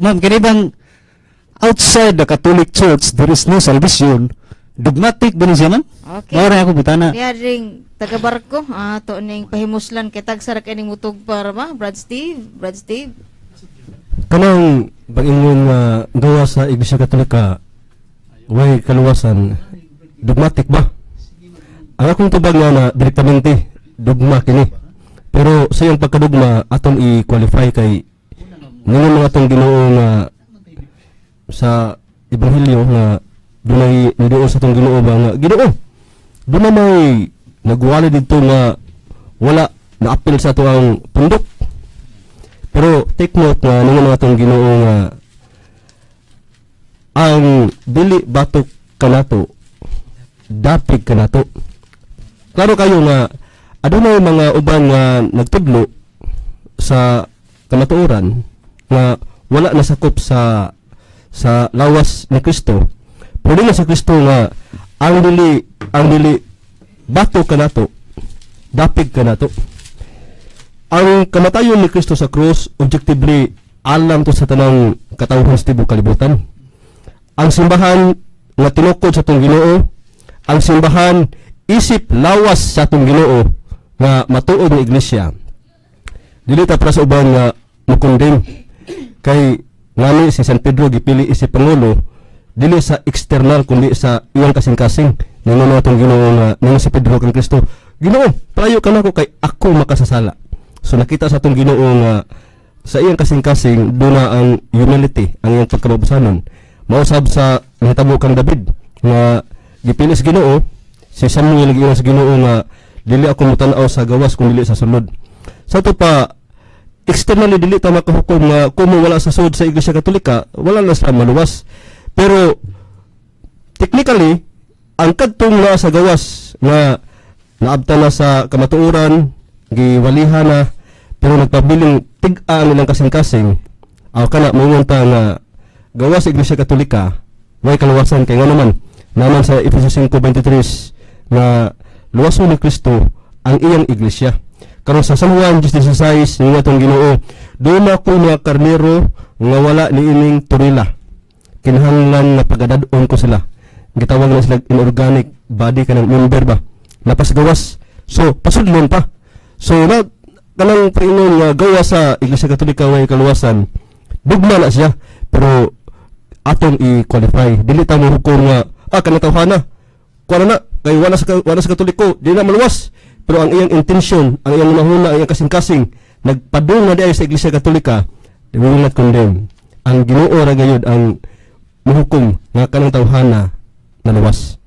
Ma'am, kini bang outside the Catholic Church there is no salvation? Dogmatic ba ni siya, ma'am? Okay. Mao ra ako butana. Niya ring taga barko, to ning pahimuslan kay tagsara kay ning mutog para ba, Brad Steve. Kanang pag-ingon nga gawa sa Iglesia Katolika way kaluwasan dogmatic ba? Ang akong tubag nga na direktamente dogma kini. Pero sa iyang pagkadugma atong i-qualify kay ningon mga atong Ginoo nga sa ebanghelyo nga dunay niduol sa atong Ginoo ba nga Ginoo. Duna may nagwali dito nga wala na-appeal sa ato ang pundok. Pero take note nga ningon mga atong Ginoo nga ang dili batok kanato dapig kanato. Klaro kayo nga adunay mga uban nga nagtudlo sa kamatuoran nga wala nasakop sa lawas ni Kristo. Pero dili sa Kristo nga ang dili batok kanato dapig kanato. Ang kamatayon ni Kristo sa krus objectively alam to sa tanang katawhan sa tibuok kalibutan. Ang simbahan nga tinukod sa atong Ginoo, ang simbahan isip lawas sa atong Ginoo nga matuod ng iglesia. Dili ta para sa uban nga mukondem kay ngani si San Pedro gipili isip pangulo dili sa external kundi sa iyang kasing-kasing ningon atong Ginoo nga ningon si Pedro kang Kristo. Ginoo, payo ka nako kay ako makasasala. So nakita sa atong Ginoo nga sa iyang kasing-kasing duna ang humility, ang iyang pagkababasanon. Mausab sa nahitabo kang David nga gipili sa Ginoo, si Samuel giingon sa Ginoo nga dili ako mutanaw sa gawas kung dili sa sulod. Sa ito pa externally dili ta makahukom nga kung wala sa sud sa Iglesia Katolika, wala na sa maluwas. Pero technically ang kadtong na sa gawas nga naabta na sa kamatuoran, giwalihan na, pero nagpabiling tig-a nilang kasing-kasing, kana moonta nga gawas sa Iglesia Katolika way kaluwasan kay nga naman sa Efesos 5:23 na luwason ni Kristo ang iyang iglesia. Karon sa San Juan 16:16 ni atong Ginoo, duma ko mga karnero nga wala niining turila. Kinahanglan na pagadadon ko sila. Gitawag na sila inorganic body kanang member ba. Napas gawas. So pasudlon pa. So na kanang paingon nga gawa sa Iglesia Katolika way kaluwasan. Dugma na siya pero atong i-qualify. Dili ta mo hukom nga kanatawhana. Kuha na kay wala sa Katoliko, di na maluwas. Pero ang iyang intention, ang iyang mahuna, ang iyang kasing-kasing, nagpadung na di sa Iglesia Katolika, we will not condemn. Ang Ginoo ra gayud ang muhukom nga kanang tawhana na luwas.